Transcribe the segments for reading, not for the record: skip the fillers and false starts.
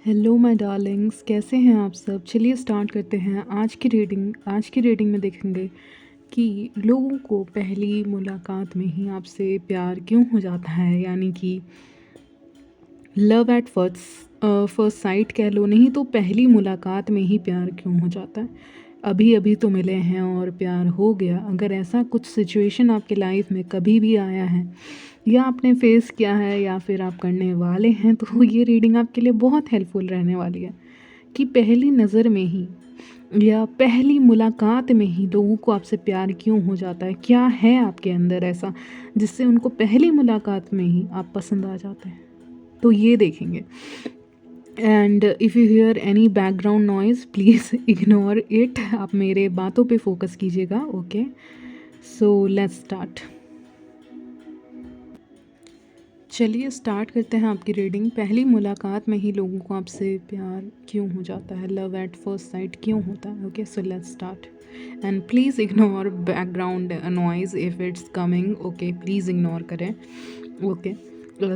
Hello my Darling's, कैसे हैं आप सब। चलिए स्टार्ट करते हैं आज की रीडिंग में देखेंगे कि लोगों को पहली मुलाकात में ही आपसे प्यार क्यों हो जाता है, यानी कि लव एट फर्स्ट साइट कह लो, नहीं तो पहली मुलाकात में ही प्यार क्यों हो जाता है। अभी अभी तो मिले हैं और प्यार हो गया। अगर ऐसा कुछ सिचुएशन आपके लाइफ में कभी भी आया है या आपने फेस किया है या फिर आप करने वाले हैं, तो ये रीडिंग आपके लिए बहुत हेल्पफुल रहने वाली है कि पहली नज़र में ही या पहली मुलाकात में ही लोगों को आपसे प्यार क्यों हो जाता है। क्या है आपके अंदर ऐसा जिससे उनको पहली मुलाकात में ही आप पसंद आ जाते हैं, तो ये देखेंगे। And if you hear any background noise please ignore it. आप मेरे बातों पे फोकस कीजिएगा। Okay, so let's start. चलिए स्टार्ट करते हैं आपकी रीडिंग। पहली मुलाकात में ही लोगों को आपसे प्यार क्यों हो जाता है, लव एट फर्स्ट साइट क्यों होता है। Okay, so let's start and please ignore background noise if it's coming. Okay, please ignore करें। Okay,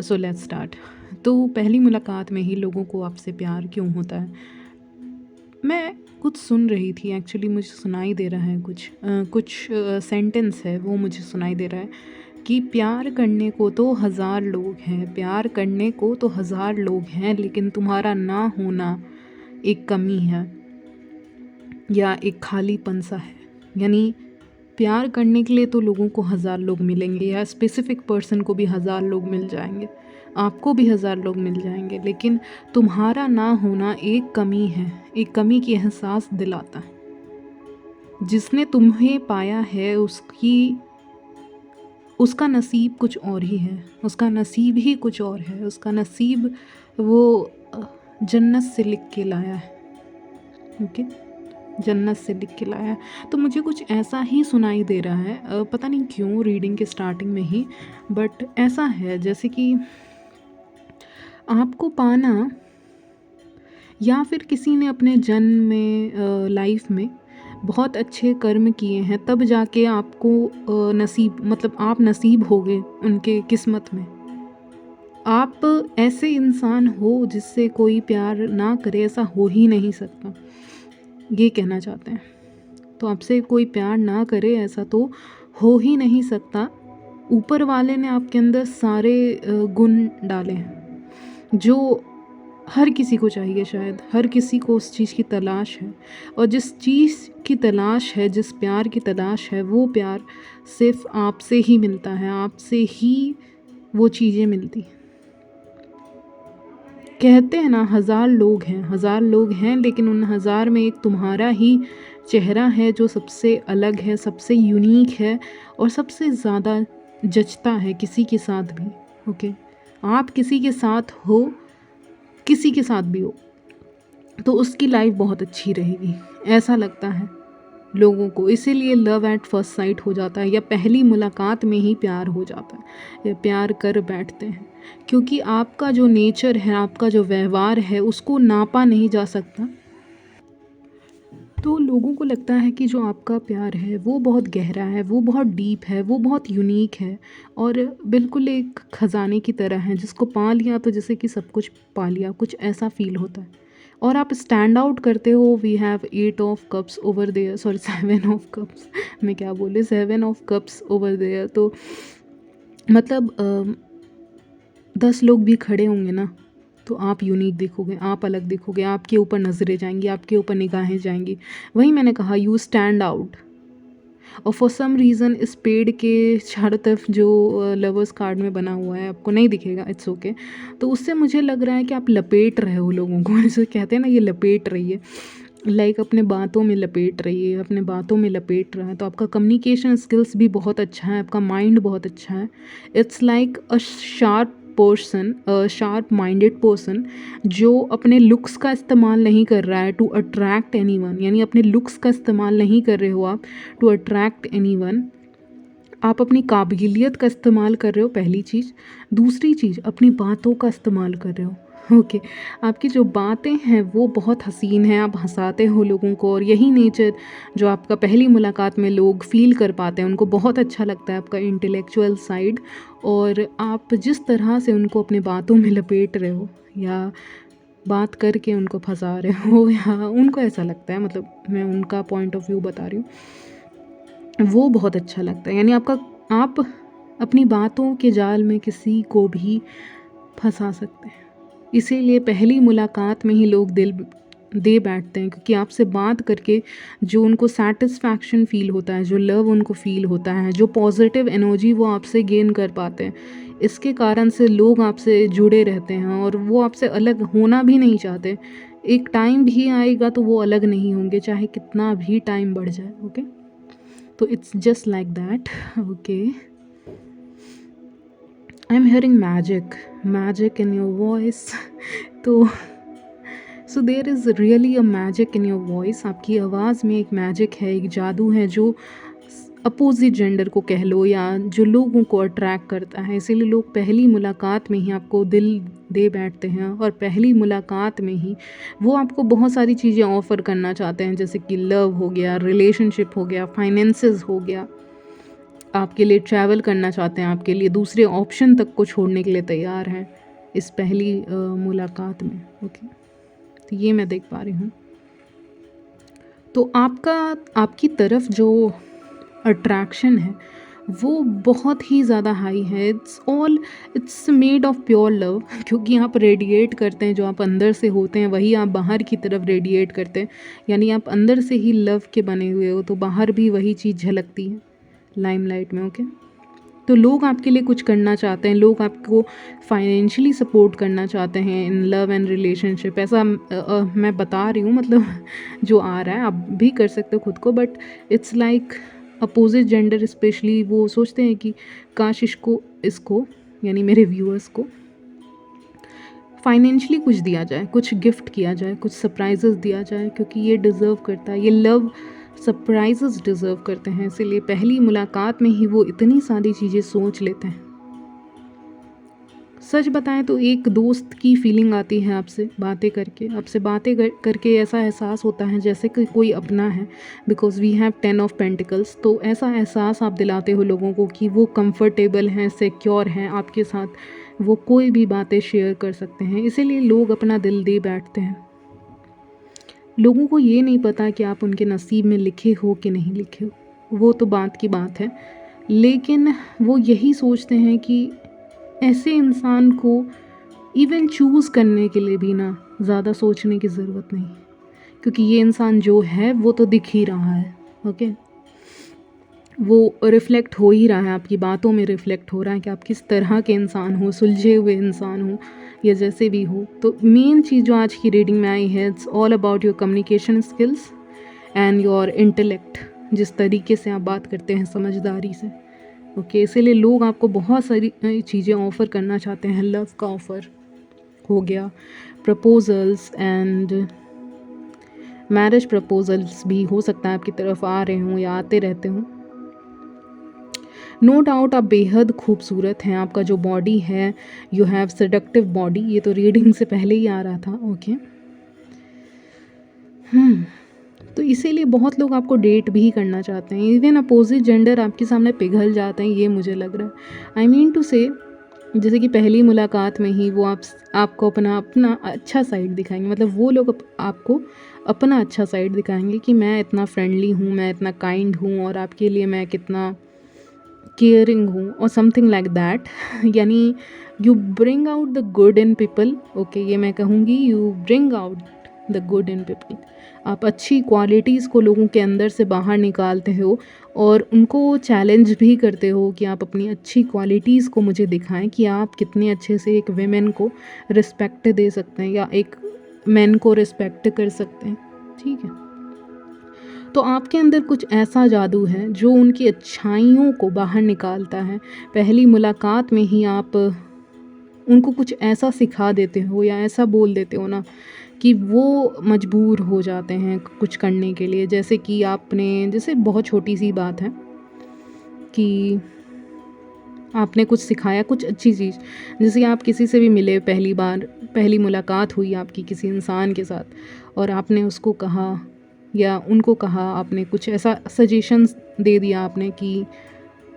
so let's start. तो पहली मुलाकात में ही लोगों को आपसे प्यार क्यों होता है। मैं कुछ सुन रही थी, एक्चुअली मुझे सुनाई दे रहा है कुछ सेंटेंस है वो मुझे सुनाई दे रहा है कि प्यार करने को तो हज़ार लोग हैं, प्यार करने को तो हज़ार लोग हैं, लेकिन तुम्हारा ना होना एक कमी है या एक खालीपन सा है। यानी प्यार करने के लिए तो लोगों को हज़ार लोग मिलेंगे या स्पेसिफिक पर्सन को भी हज़ार लोग मिल जाएंगे, आपको भी हज़ार लोग मिल जाएंगे, लेकिन तुम्हारा ना होना एक कमी है, एक कमी की एहसास दिलाता है। जिसने तुम्हें पाया है उसका नसीब कुछ और ही है, उसका नसीब ही कुछ और है। उसका नसीब वो जन्नत से लिख के लाया है। ओके, जन्नत से लिख के लाया है। तो मुझे कुछ ऐसा ही सुनाई दे रहा है, पता नहीं क्यों रीडिंग के स्टार्टिंग में ही, बट ऐसा है जैसे कि आपको पाना या फिर किसी ने अपने जन्म में लाइफ में बहुत अच्छे कर्म किए हैं, तब जाके आपको नसीब, मतलब आप नसीब हो गए उनके किस्मत में। आप ऐसे इंसान हो जिससे कोई प्यार ना करे, ऐसा हो ही नहीं सकता, ये कहना चाहते हैं। तो आपसे कोई प्यार ना करे ऐसा तो हो ही नहीं सकता। ऊपर वाले ने आपके अंदर सारे गुण डाले हैं जो हर किसी को चाहिए, शायद हर किसी को उस चीज़ की तलाश है। और जिस चीज़ की तलाश है, जिस प्यार की तलाश है, वो प्यार सिर्फ आपसे ही मिलता है, आपसे ही वो चीज़ें मिलती हैं। कहते हैं ना, हज़ार लोग हैं, लेकिन उन हज़ार में एक तुम्हारा ही चेहरा है जो सबसे अलग है, सबसे यूनिक है और सबसे ज़्यादा जचता है किसी के साथ भी। ओके, आप किसी के साथ हो, किसी के साथ भी हो, तो उसकी लाइफ बहुत अच्छी रहेगी, ऐसा लगता है लोगों को। इसीलिए लव एट फर्स्ट साइट हो जाता है या पहली मुलाकात में ही प्यार हो जाता है या प्यार कर बैठते हैं, क्योंकि आपका जो नेचर है, आपका जो व्यवहार है, उसको नापा नहीं जा सकता। तो लोगों को लगता है कि जो आपका प्यार है वो बहुत गहरा है, वो बहुत डीप है, वो बहुत यूनिक है और बिल्कुल एक ख़जाने की तरह है जिसको पा लिया तो जैसे कि सब कुछ पा लिया, कुछ ऐसा फील होता है। और आप स्टैंड आउट करते हो। We have 8 of cups over there, sorry 7 of cups, मैं क्या बोले, 7 ऑफ कप्स ओवर देयर। तो मतलब 10 लोग भी खड़े होंगे ना, तो आप यूनिक दिखोगे, आप अलग दिखोगे, आपके ऊपर नज़रें जाएंगी, आपके ऊपर निगाहें जाएंगी। वही मैंने कहा, यू स्टैंड आउट। और फॉर सम रीज़न इस पेड़ के चारों तरफ जो लवर्स कार्ड में बना हुआ है आपको नहीं दिखेगा, इट्स ओके। तो उससे मुझे लग रहा है कि आप लपेट रहे हो लोगों को, जैसे कहते हैं ना, ये लपेट रही है, लाइक अपने बातों में लपेट रही है, अपने बातों में लपेट रहा है। तो आपका कम्युनिकेशन स्किल्स भी बहुत अच्छा है, आपका माइंड बहुत अच्छा है। It's like a sharp person, sharp minded person जो अपने लुक्स का इस्तेमाल नहीं कर रहा है टू अट्रैक्ट एनीवन, यानी अपने लुक्स का इस्तेमाल नहीं कर रहे हो आप टू अट्रैक्ट एनीवन। आप अपनी काबिलियत का इस्तेमाल कर रहे हो, पहली चीज़। दूसरी चीज़, अपनी बातों का इस्तेमाल कर रहे हो। ओके, आपकी जो बातें हैं वो बहुत हसीन हैं, आप हंसाते हो लोगों को, और यही नेचर जो आपका पहली मुलाकात में लोग फील कर पाते हैं, उनको बहुत अच्छा लगता है, आपका इंटेलेक्चुअल साइड। और आप जिस तरह से उनको अपने बातों में लपेट रहे हो या बात करके उनको फँसा रहे हो या उनको ऐसा लगता है, मतलब मैं उनका पॉइंट ऑफ व्यू बता रही हूँ, वो बहुत अच्छा लगता है। यानी आप अपनी बातों के जाल में किसी को भी फँसा सकते हैं। इसीलिए पहली मुलाकात में ही लोग दिल दे बैठते हैं, क्योंकि आपसे बात करके जो उनको सैटिस्फैक्शन फ़ील होता है, जो लव उनको फ़ील होता है, जो पॉजिटिव एनर्जी वो आपसे गेन कर पाते हैं, इसके कारण से लोग आपसे जुड़े रहते हैं और वो आपसे अलग होना भी नहीं चाहते। एक टाइम भी आएगा तो वो अलग नहीं होंगे, चाहे कितना भी टाइम बढ़ जाए। ओके, तो it's just like that. Okay, I am hearing magic in your voice. तो so there is really a magic in your voice. आपकी आवाज़ में एक मैजिक है, एक जादू है जो अपोजिट जेंडर को कह लो या जो लोगों को अट्रैक्ट करता है। इसीलिए लोग पहली मुलाकात में ही आपको दिल दे बैठते हैं और पहली मुलाकात में ही वो आपको बहुत सारी चीज़ें ऑफ़र करना चाहते हैं, जैसे कि लव हो गया, रिलेशनशिप हो गया, फाइनेंसेस हो गया, आपके लिए ट्रैवल करना चाहते हैं, आपके लिए दूसरे ऑप्शन तक को छोड़ने के लिए तैयार हैं इस पहली मुलाकात में। ओके, तो ये मैं देख पा रही हूँ। तो आपकी तरफ जो अट्रैक्शन है वो बहुत ही ज़्यादा हाई है। It's made of pure love, क्योंकि आप रेडिएट करते हैं, जो आप अंदर से होते हैं वही आप बाहर की तरफ रेडिएट करते हैं। यानी आप अंदर से ही लव के बने हुए हो, तो बाहर भी वही चीज़ झलकती है लाइमलाइट में। ओके, तो लोग आपके लिए कुछ करना चाहते हैं, लोग आपको फाइनेंशियली सपोर्ट करना चाहते हैं इन लव एंड रिलेशनशिप। ऐसा मैं बता रही हूँ, मतलब जो आ रहा है आप भी कर सकते हो खुद को, but it's like opposite gender specially वो सोचते हैं कि काश इसको यानी मेरे व्यूअर्स को फाइनेंशियली कुछ दिया जाए, कुछ गिफ्ट किया जाए, कुछ सरप्राइजेस दिया जाए, क्योंकि ये डिज़र्व करता है, ये लव सरप्राइजेस डिज़र्व करते हैं। इसीलिए पहली मुलाकात में ही वो इतनी सारी चीज़ें सोच लेते हैं। सच बताएं तो एक दोस्त की फीलिंग आती है आपसे बातें करके ऐसा एहसास होता है जैसे कि कोई अपना है, because we have 10 of pentacles. तो ऐसा एहसास आप दिलाते हो लोगों को कि वो कंफर्टेबल हैं, सिक्योर हैं आपके साथ, वो कोई भी बातें शेयर कर सकते हैं। इसीलिए लोग अपना दिल दे बैठते हैं। लोगों को ये नहीं पता कि आप उनके नसीब में लिखे हो कि नहीं लिखे हो, वो तो बात की बात है, लेकिन वो यही सोचते हैं कि ऐसे इंसान को इवन चूज़ करने के लिए भी ना ज़्यादा सोचने की ज़रूरत नहीं, क्योंकि ये इंसान जो है वो तो दिख ही रहा है। ओके, वो रिफ़्लेक्ट हो ही रहा है, आपकी बातों में रिफ़्लेक्ट हो रहा है कि आप किस तरह के इंसान हो, सुलझे हुए इंसान हो या जैसे भी हो। तो मेन चीज़ जो आज की रीडिंग में आई है, it's all about your communication skills and your intellect, जिस तरीके से आप बात करते हैं समझदारी से। ओके, इसीलिए लोग आपको बहुत सारी चीज़ें ऑफ़र करना चाहते हैं। लव का ऑफ़र हो गया, प्रपोजल्स एंड मैरिज प्रपोजल्स भी हो सकता है आपकी तरफ आ रहे हों या आते रहते हों। नो डाउट आप बेहद खूबसूरत हैं, आपका जो बॉडी है, यू हैव सेडक्टिव बॉडी, ये तो रीडिंग से पहले ही आ रहा था। ओके, तो इसीलिए बहुत लोग आपको डेट भी करना चाहते हैं। इवन अपोजिट जेंडर आपके सामने पिघल जाते हैं, ये मुझे लग रहा है। आई मीन टू से, जैसे कि पहली मुलाकात में ही वो आपको अपना अच्छा साइड दिखाएंगे, मतलब वो लोग आपको अपना अच्छा साइड दिखाएंगे कि मैं इतना फ्रेंडली हूँ, मैं इतना काइंड हूँ और आपके लिए मैं कितना केयरिंग हूँ और समथिंग लाइक दैट। यानी you bring out the good in people. Okay, ये मैं कहूँगी, you bring out the good in people. आप अच्छी क्वालिटीज़ को लोगों के अंदर से बाहर निकालते हो और उनको चैलेंज भी करते हो कि आप अपनी अच्छी क्वालिटीज़ को मुझे दिखाएं कि आप कितने अच्छे से एक विमेन को रिस्पेक्ट दे सकते हैं या एक मैन को रिस्पेक्ट कर सकते हैं। ठीक है, तो आपके अंदर कुछ ऐसा जादू है जो उनकी अच्छाइयों को बाहर निकालता है। पहली मुलाकात में ही आप उनको कुछ ऐसा सिखा देते हो या ऐसा बोल देते हो ना कि वो मजबूर हो जाते हैं कुछ करने के लिए। जैसे कि जैसे बहुत छोटी सी बात है कि आपने कुछ सिखाया, कुछ अच्छी चीज़, जैसे आप किसी से भी मिले, पहली मुलाकात हुई आपकी किसी इंसान के साथ और आपने उसको कहा या उनको कहा, आपने कुछ ऐसा सजेशंस दे दिया आपने कि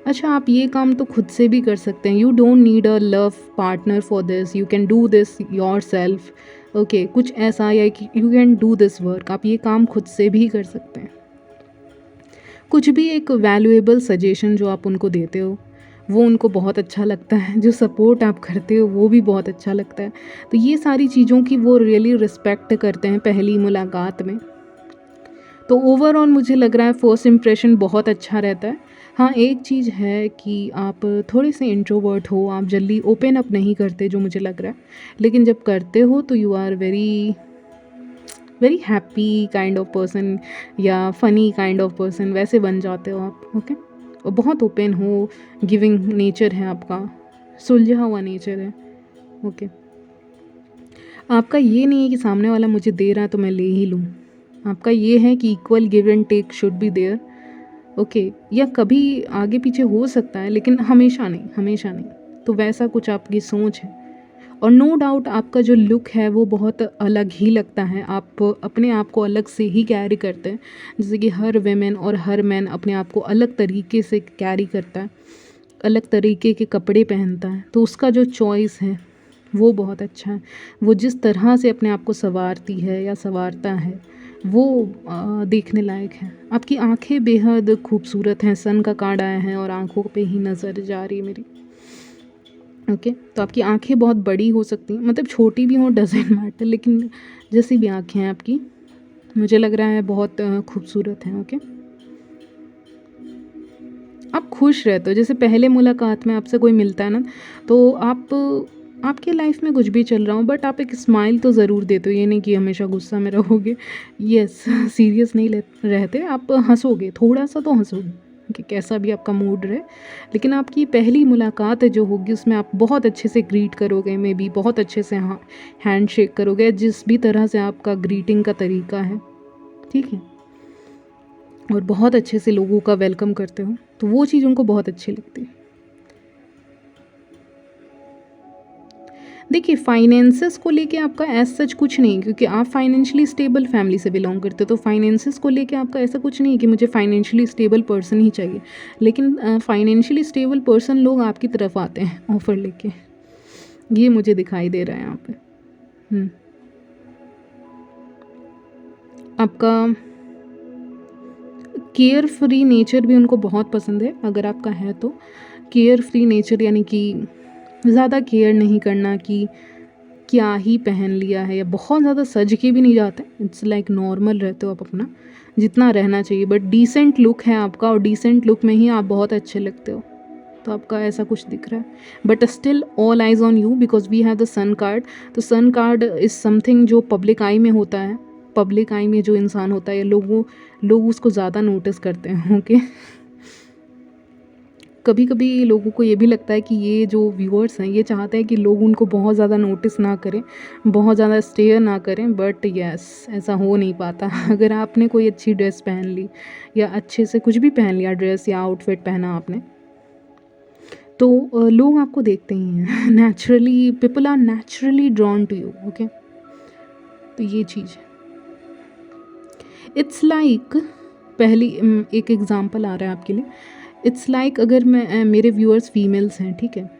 अच्छा, आप ये काम तो खुद से भी कर सकते हैं। You don't need a love partner for this, you can do this yourself. Okay, कुछ ऐसा या कि you can do this work, आप ये काम खुद से भी कर सकते हैं। कुछ भी एक वैल्यूएबल सजेशन जो आप उनको देते हो वो उनको बहुत अच्छा लगता है, जो सपोर्ट आप करते हो वो भी बहुत अच्छा लगता है। तो ये सारी चीज़ों की वो रियली रिस्पेक्ट करते हैं पहली मुलाकात में। तो ओवरऑल मुझे लग रहा है फर्स्ट इम्प्रेशन बहुत अच्छा रहता है। हाँ, एक चीज़ है कि आप थोड़े से इंट्रोवर्ट हो, आप जल्दी ओपन अप नहीं करते जो मुझे लग रहा है। लेकिन जब करते हो तो you are very very happy kind of person या फ़नी काइंड ऑफ पर्सन, वैसे बन जाते हो आप। ओके, और बहुत ओपन हो, गिविंग नेचर है आपका, सुलझा हुआ नेचर है। ओके, आपका ये नहीं है कि सामने वाला मुझे दे रहा है तो मैं ले ही लूँ। आपका ये है कि equal give and take should be there. Okay, या कभी आगे पीछे हो सकता है लेकिन हमेशा नहीं, हमेशा नहीं। तो वैसा कुछ आपकी सोच है। और नो डाउट आपका जो लुक है वो बहुत अलग ही लगता है, आप अपने आप को अलग से ही कैरी करते हैं। जैसे कि हर वेमेन और हर मैन अपने आप को अलग तरीके से कैरी करता है, अलग तरीके के कपड़े पहनता है, तो उसका जो चॉइस है वो बहुत अच्छा है। वो जिस तरह से अपने आप को संवारती है या संवारता है वो देखने लायक है। आपकी आंखें बेहद खूबसूरत हैं, सन का कार्ड आया है और आंखों पे ही नज़र जा रही है मेरी। ओके, तो आपकी आंखें बहुत बड़ी हो सकती हैं, मतलब छोटी भी हों डजेंट मैटर, लेकिन जैसी भी आंखें हैं आपकी मुझे लग रहा है बहुत खूबसूरत हैं। ओके, आप खुश रहते हो, जैसे पहले मुलाकात में आपसे कोई मिलता है ना, तो आपके लाइफ में कुछ भी चल रहा हो बट आप एक स्माइल तो ज़रूर देते हो। ये नहीं कि हमेशा गुस्सा में रहोगे, यस सीरियस नहीं रहते, आप हंसोगे, थोड़ा सा तो हंसोगे कि कैसा भी आपका मूड रहे। लेकिन आपकी पहली मुलाकात जो होगी उसमें आप बहुत अच्छे से ग्रीट करोगे, मे बी बहुत अच्छे से हैंड शेक करोगे, जिस भी तरह से आपका ग्रीटिंग का तरीका है, ठीक है, और बहुत अच्छे से लोगों का वेलकम करते हो, तो वो चीज़ उनको बहुत अच्छी लगती है। देखिए, फाइनेंसेस को लेके आपका एज सच कुछ नहीं, क्योंकि आप फाइनेंशियली स्टेबल फैमिली से बिलोंग करते हो, तो फाइनेंसेस को लेके आपका ऐसा कुछ नहीं कि मुझे फाइनेंशियली स्टेबल पर्सन ही चाहिए। लेकिन फाइनेंशियली स्टेबल पर्सन लोग आपकी तरफ आते हैं ऑफ़र लेके, ये मुझे दिखाई दे रहा है यहाँ पे। आपका केयर फ्री नेचर भी उनको बहुत पसंद है, अगर आपका है तो। केयर फ्री नेचर यानी कि ज़्यादा केयर नहीं करना कि क्या ही पहन लिया है, या बहुत ज़्यादा सज के भी नहीं जाते, इट्स लाइक नॉर्मल रहते हो आप अपना, जितना रहना चाहिए, बट डिसेंट लुक है आपका, और डिसेंट लुक में ही आप बहुत अच्छे लगते हो। तो आपका ऐसा कुछ दिख रहा है, but still all eyes on you because we have the sun card. तो सन कार्ड इज़ समथिंग जो पब्लिक आई में होता है। पब्लिक आई में जो इंसान होता है, लोग उसको ज़्यादा नोटिस करते हैं। ओके, कभी कभी लोगों को ये भी लगता है कि ये जो व्यूअर्स हैं ये चाहते हैं कि लोग उनको बहुत ज़्यादा नोटिस ना करें, बहुत ज़्यादा स्टेयर ना करें, बट यस ऐसा हो नहीं पाता। अगर आपने कोई अच्छी ड्रेस पहन ली या अच्छे से कुछ भी पहन लिया, ड्रेस या आउटफिट पहना आपने, तो लोग आपको देखते ही हैं। Naturally people are naturally drawn to you. Okay, तो ये चीज़ है। इट्स लाइक पहली एक एग्ज़ाम्पल आ रहा है आपके लिए। इट्स लाइक अगर मैं मेरे व्यूअर्स फीमेल्स हैं, ठीक है,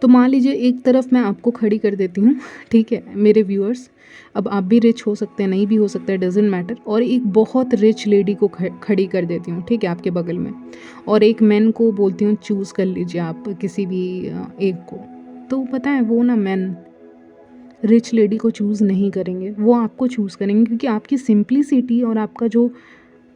तो मान लीजिए एक तरफ मैं आपको खड़ी कर देती हूँ, ठीक है, मेरे व्यूअर्स, अब आप भी रिच हो सकते हैं, नहीं भी हो सकते हैं, डजेंट मैटर, और एक बहुत रिच लेडी को खड़ी कर देती हूँ, ठीक है, आपके बगल में, और एक मैन को बोलती हूँ चूज़ कर लीजिए आप किसी भी एक को। तो पता है वो ना मैन रिच लेडी को चूज़ नहीं करेंगे, वो आपको चूज़ करेंगे, क्योंकि आपकी सिंप्लिसिटी और आपका जो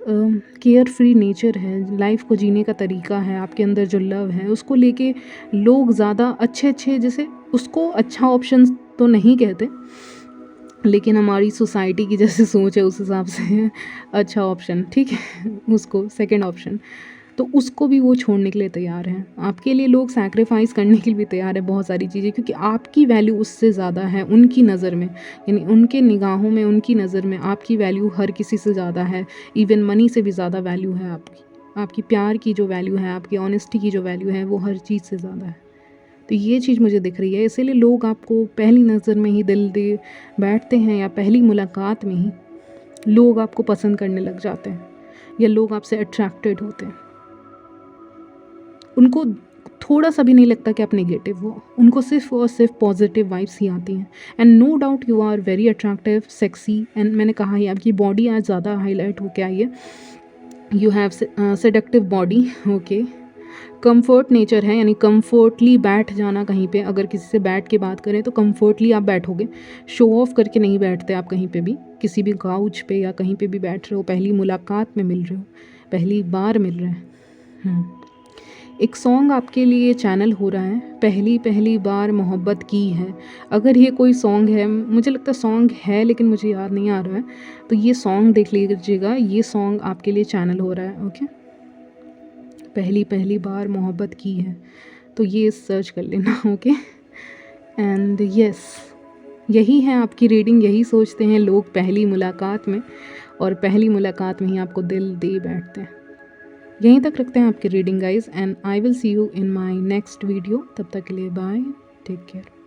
केयर फ्री नेचर है, लाइफ को जीने का तरीका है, आपके अंदर जो लव है, उसको लेके लोग ज़्यादा अच्छे अच्छे, जैसे उसको अच्छा ऑप्शन तो नहीं कहते, लेकिन हमारी सोसाइटी की जैसे सोच है उस हिसाब से अच्छा ऑप्शन, ठीक है, उसको सेकंड ऑप्शन, तो उसको भी वो छोड़ने के लिए तैयार हैं। आपके लिए लोग सैक्रिफाइस करने के लिए भी तैयार है बहुत सारी चीज़ें, क्योंकि आपकी वैल्यू उससे ज़्यादा है उनकी नज़र में, यानी उनके निगाहों में, उनकी नज़र में आपकी वैल्यू हर किसी से ज़्यादा है, इवन मनी से भी ज़्यादा वैल्यू है आपकी प्यार की जो वैल्यू है, आपकी ऑनेस्टी की जो वैल्यू है, वो हर चीज़ से ज़्यादा है। तो ये चीज़ मुझे दिख रही है, इसीलिए लोग आपको पहली नज़र में ही दिल दे बैठते हैं, या पहली मुलाकात में ही लोग आपको पसंद करने लग जाते हैं, या लोग आपसे अट्रैक्टेड होते हैं। उनको थोड़ा सा भी नहीं लगता कि आप नेगेटिव हो, उनको सिर्फ और सिर्फ पॉजिटिव वाइब्स ही आती हैं। And no doubt you are very attractive, sexy, and मैंने कहा ही आपकी बॉडी आज ज़्यादा हाईलाइट होके आई है। You have seductive body, okay. Comfort nature है, यानी कंफर्टली बैठ जाना कहीं पे, अगर किसी से बैठ के बात करें तो कंफर्टली आप बैठोगे, शो ऑफ करके नहीं बैठते आप कहीं पे भी, किसी भी काउच पे या कहीं पे भी बैठ रहे हो, पहली मुलाकात में मिल रहे हो, पहली बार मिल रहे हैं। एक सॉन्ग आपके लिए चैनल हो रहा है, पहली पहली बार मोहब्बत की है। अगर ये कोई सॉन्ग है, मुझे लगता है सॉन्ग है लेकिन मुझे याद नहीं आ रहा है, तो ये सॉन्ग देख लीजिएगा, ये सॉन्ग आपके लिए चैनल हो रहा है, ओके। पहली पहली बार मोहब्बत की है, तो ये सर्च कर लेना, ओके। एंड यस, यही है आपकी रीडिंग, यही सोचते हैं लोग पहली मुलाकात में, और पहली मुलाकात में ही आपको दिल दे बैठते हैं। यहीं तक रखते हैं आपकी reading guys, and I will see you in my next video. तब तक के लिए बाय, टेक केयर।